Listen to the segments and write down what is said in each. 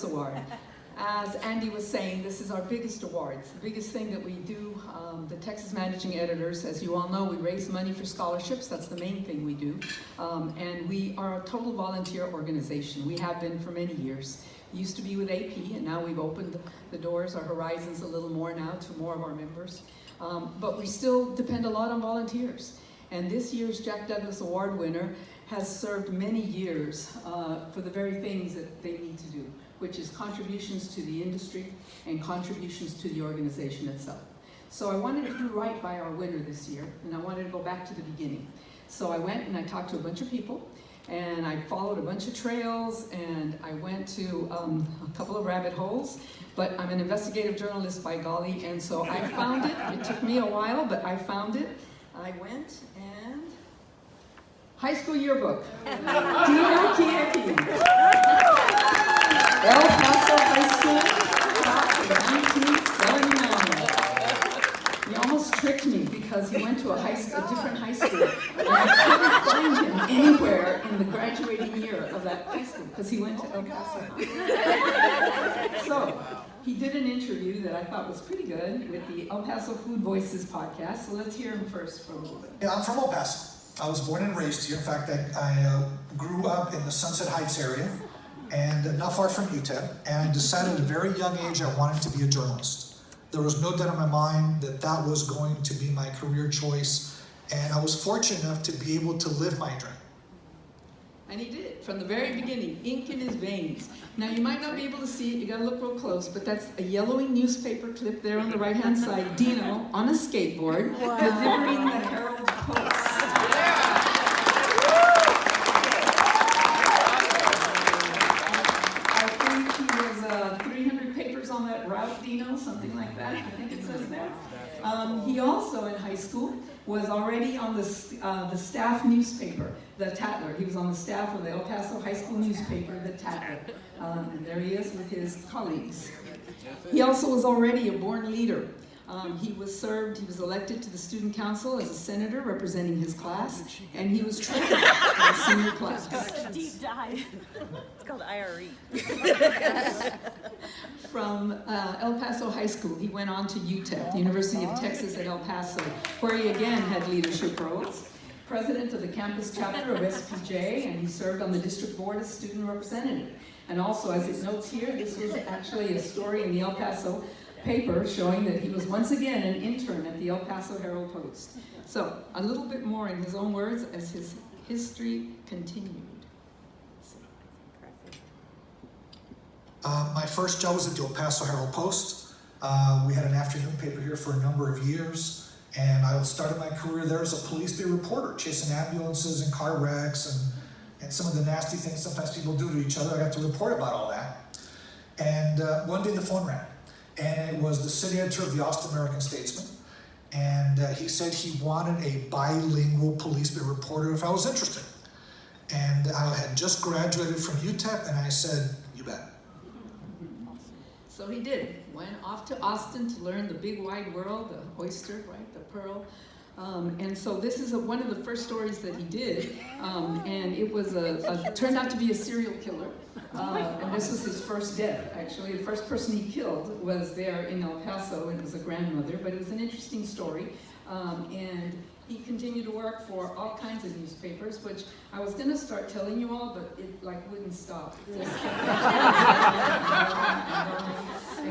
Award. As Andy was saying, this is our biggest award. It's the biggest thing that we do. The Texas Managing Editors, as you all know, we raise money for scholarships. That's the main thing we do. And we are a total volunteer organization. We have been for many years. Used to be with AP, and now we've opened the doors, our horizons a little more now to more of our members. But we still depend a lot on volunteers. And this year's Jack Douglas Award winner has served many years for the very things that they need to do, which is contributions to the industry and contributions to the organization itself. So I wanted to do right by our winner this year, and I wanted to go back to the beginning. So I went and I talked to a bunch of people, and I followed a bunch of trails, and I went to a couple of rabbit holes, but I'm an investigative journalist by golly, and so I found it. It took me a while, but I found it. I went and high school yearbook, Dino Chiecchi. El Paso High School, class of 1979. He almost tricked me because he went to a different high school, and I couldn't find him anywhere in the graduating year of that high school because he went to El Paso. So he did an interview that I thought was pretty good with the El Paso Food Voices podcast. So let's hear him first for a little bit. Yeah, I'm from El Paso. I was born and raised here. In fact, I grew up in the Sunset Heights area, and not far from UTEP, and I decided at a very young age I wanted to be a journalist. There was no doubt in my mind that that was going to be my career choice, and I was fortunate enough to be able to live my dream. And he did it from the very beginning, ink in his veins. Now you might not be able to see it, you gotta look real close, but that's a yellowing newspaper clip there on the right-hand side, Dino on a skateboard, delivering the Herald Post. On that route, Dino, something like that. I think it says there. He also, in high school, was already on the staff newspaper, the Tatler. He was on the staff of the El Paso High School newspaper, the Tatler. And there he is with his colleagues. He also was already a born leader. He was elected to the student council as a senator representing his class, and he was trained in the senior class. Deep dive. It's called IRE. From El Paso High School, he went on to UTEP, the University of Texas at El Paso, where he again had leadership roles. President of the campus chapter of SPJ, and he served on the district board as student representative. And also, as it notes here, this was actually a story in the El Paso paper showing that he was once again an intern at the El Paso Herald Post. So, a little bit more in his own words as his history continued. My first job was at the El Paso Herald Post. We had an afternoon paper here for a number of years, and I started my career there as a police day reporter, chasing ambulances and car wrecks and some of the nasty things sometimes people do to each other. I got to report about all that. And one day the phone rang, and it was the city editor of the Austin American-Statesman, and he said he wanted a bilingual police day reporter if I was interested. And I had just graduated from UTEP, and I said, you bet. So he did. Went off to Austin to learn the big wide world, the oyster, right, the pearl. And so this is one of the first stories that he did, and it was turned out to be a serial killer. And this was his first death, actually. The first person he killed was there in El Paso, and it was a grandmother, but it was an interesting story. And he continued to work for all kinds of newspapers, which I was going to start telling you all, but it wouldn't stop. Just kept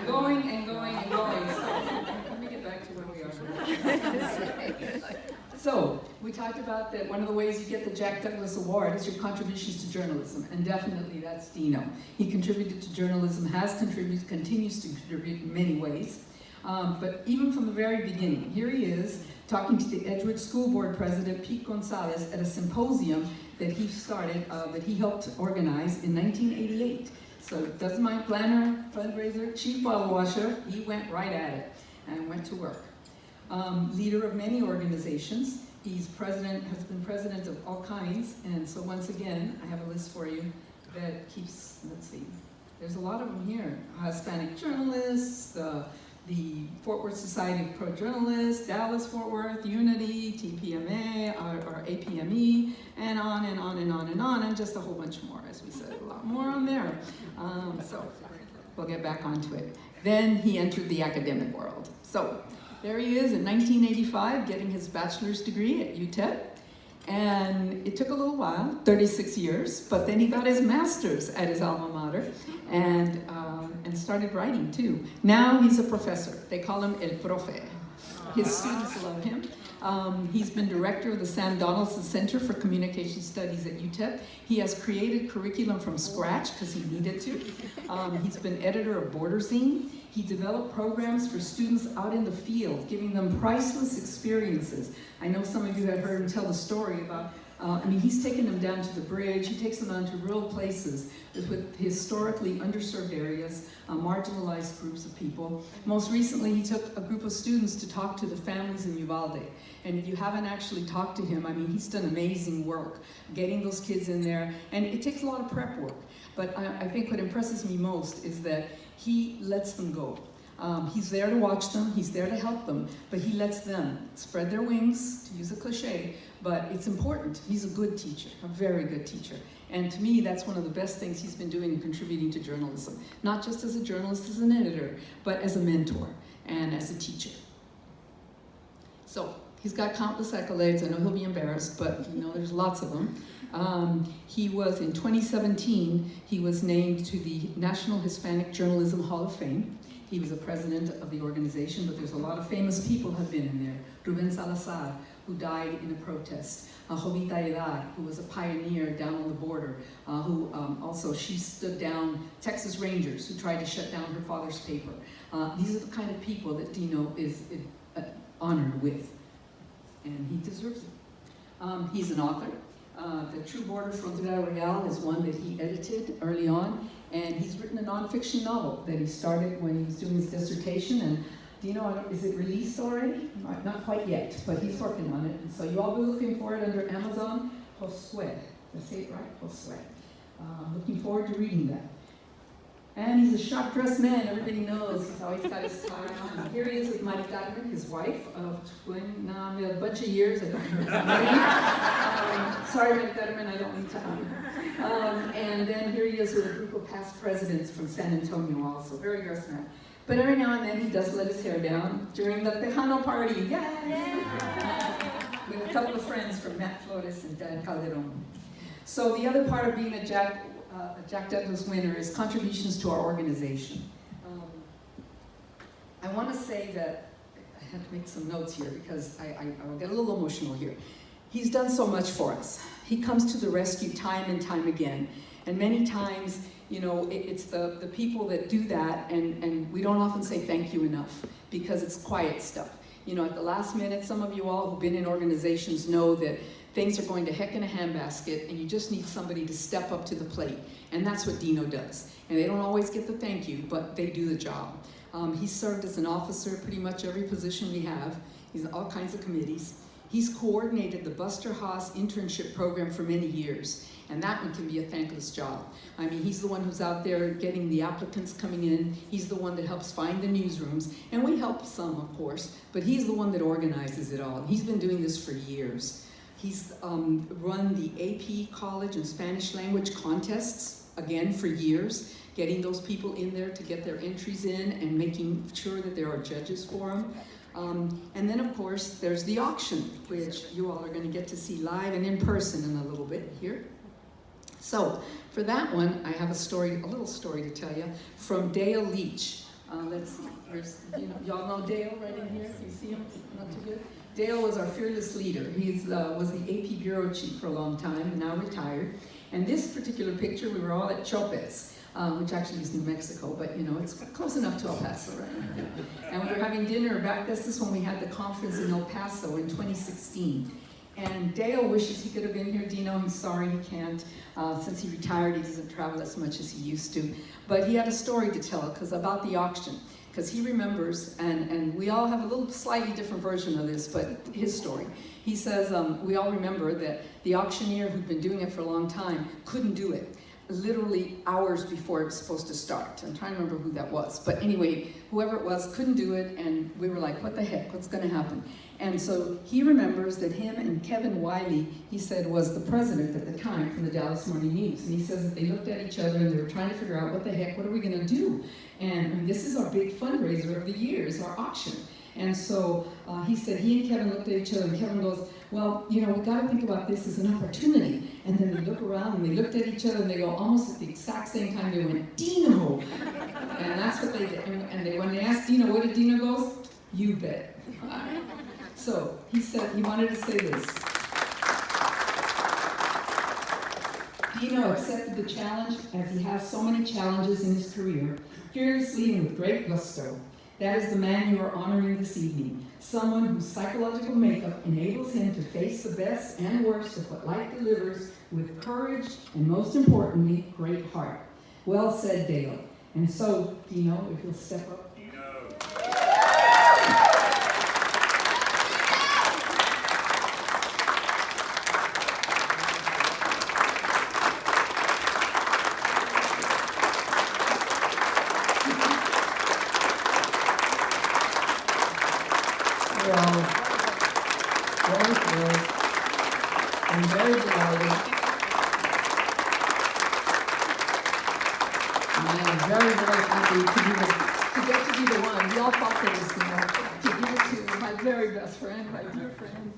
going and going and going. So let me get back to where we are. So we talked about that one of the ways you get the Jack Douglas Award is your contributions to journalism, and definitely that's Dino. He contributed to journalism, has contributed, continues to contribute in many ways. But even from the very beginning, here he is talking to the Edgewood School Board President Pete Gonzalez at a symposium that he started, that he helped organize in 1988. So doesn't mind planner, fundraiser, chief bottle washer, he went right at it and went to work. Leader of many organizations. Has been president of all kinds, and so once again, I have a list for you that keeps, let's see, there's a lot of them here. Hispanic journalists, the Fort Worth Society of Pro-Journalists, Dallas Fort Worth, Unity, TPMA, our APME, and on and on and on and on, and just a whole bunch more, as we said, a lot more on there. So we'll get back onto it. Then he entered the academic world. So there he is in 1985 getting his bachelor's degree at UTEP. And it took a little while, 36 years, but then he got his master's at his alma mater and started writing too. Now he's a professor. They call him El Profe. His students love him. He's been director of the Sam Donaldson Center for Communication Studies at UTEP. He has created curriculum from scratch because he needed to. He's been editor of Border Zine. He developed programs for students out in the field, giving them priceless experiences. I know some of you have heard him tell the story about, he's taken them down to the bridge. He takes them down to real places with historically underserved areas, marginalized groups of people. Most recently, he took a group of students to talk to the families in Uvalde. And if you haven't actually talked to him, he's done amazing work getting those kids in there. And it takes a lot of prep work. But I think what impresses me most is that he lets them go. He's there to watch them, he's there to help them, but he lets them spread their wings, to use a cliche, but it's important. He's a good teacher, a very good teacher. And to me, that's one of the best things he's been doing in contributing to journalism. Not just as a journalist, as an editor, but as a mentor and as a teacher. So, he's got countless accolades. I know he'll be embarrassed, but there's lots of them. He was, in 2017, he was named to the National Hispanic Journalism Hall of Fame. He was a president of the organization, but there's a lot of famous people have been in there. Ruben Salazar, who died in a protest. Jovita Edad, who was a pioneer down on the border, she stood down Texas Rangers who tried to shut down her father's paper. These are the kind of people that Dino is honored with, and he deserves it. He's an author. The True Border Frontera Real is one that he edited early on, and he's written a nonfiction novel that he started when he was doing his dissertation. And Dino, is it released already? Not quite yet, but he's working on it. And so you all be looking for it under Amazon. Josue. Did I say it right? Josue. Looking forward to reading that. And he's a sharp-dressed man. Everybody knows. He's always got his tie on. Here he is with Mari Carmen, his wife of a bunch of years. I don't remember. Sorry, Mari Carmen, I don't mean to. And then here he is with a group of past presidents from San Antonio also. Very dressed man. But every now and then he does let his hair down during the Tejano party. Yay! With a couple of friends from Matt Flores and Dan Calderon. So the other part of being a Jack Douglas winner is contributions to our organization. I want to say that, I had to make some notes here because I'll get a little emotional here. He's done so much for us. He comes to the rescue time and time again. And many times, it's the people that do that, and we don't often say thank you enough because it's quiet stuff. At the last minute, some of you all who've been in organizations know that things are going to heck in a handbasket, and you just need somebody to step up to the plate. And that's what Dino does. And they don't always get the thank you, but they do the job. He's served as an officer pretty much every position we have. He's in all kinds of committees. He's coordinated the Buster Haas internship program for many years, and that one can be a thankless job. He's the one who's out there getting the applicants coming in. He's the one that helps find the newsrooms, and we help some, of course, but he's the one that organizes it all. He's been doing this for years. He's run the AP College and Spanish language contests, again, for years, getting those people in there to get their entries in and making sure that there are judges for them. And then, of course, there's the auction, which you all are going to get to see live and in person in a little bit here. So, for that one, I have a little story to tell you from Dale Leach. Let's see, y'all know Dale right in here? You see him? Not too good? Dale was our fearless leader. He was the AP bureau chief for a long time, now retired. And this particular picture, we were all at Chopez, which actually is New Mexico, but it's close enough to El Paso, right? And we were having dinner back, this is when we had the conference in El Paso in 2016. And Dale wishes he could have been here. Dino, he's sorry he can't. Since he retired, he doesn't travel as much as he used to. But he had a story to tell about the auction. Because he remembers, and we all have a little slightly different version of this, but his story. He says, we all remember that the auctioneer who'd been doing it for a long time couldn't do it. literally hours before it was supposed to start. I'm trying to remember who that was. But anyway, whoever it was couldn't do it, and we were like, what the heck, what's gonna happen? And so he remembers that him and Kevin Wiley, he said, was the president at the time from the Dallas Morning News. And he says that they looked at each other and they were trying to figure out, what the heck, what are we gonna do? And I mean, this is our big fundraiser of the year, is our auction. And so he said he and Kevin looked at each other, and Kevin goes, well, you know, we got to think about this as an opportunity. And then they look around and they looked at each other and they go, almost at the exact same time, they went, Dino! And that's what they did. And when they asked Dino, what did Dino go? You bet. So he said, he wanted to say this. Dino accepted the challenge, as he has so many challenges in his career, fearlessly and with great gusto. That is the man you are honoring this evening. Someone whose psychological makeup enables him to face the best and worst of what life delivers with courage and, most importantly, great heart. Well said, Dale. And so, Dino, if you'll step up. I'm very delighted. I am very, very happy to get to be the one. We all thought that was to give it to my very best friend, my dear friend.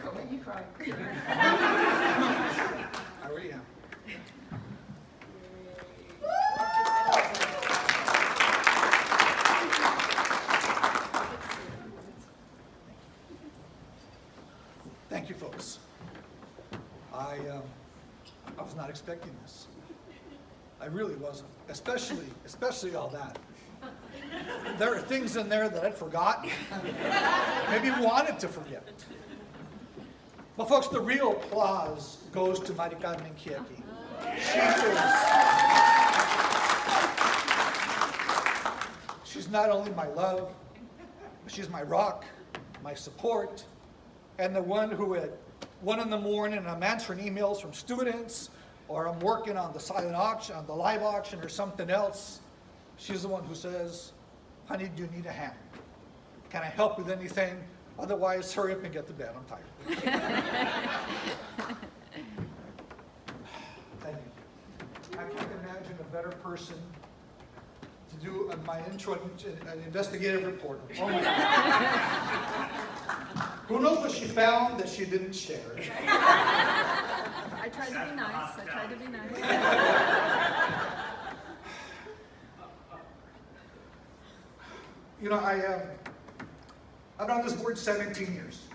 Don't make me cry. I already am. Thank you, folks. I was not expecting this. I really wasn't, especially all that. There are things in there that I'd forgotten, maybe wanted to forget. But folks, the real applause goes to Mari Carmen Chiecchi. She's not only my love, but she's my rock, my support, and the one who at 1 in the morning I'm answering emails from students, or I'm working on the silent auction, on the live auction or something else, she's the one who says, honey, do you need a hand? Can I help with anything? Otherwise, hurry up and get to bed, I'm tired. Thank you. I can't imagine a better person to do my intro, an investigative report. Oh my God. Who knows what she found that she didn't share? I tried to be nice. You know, I've been on this board 17 years.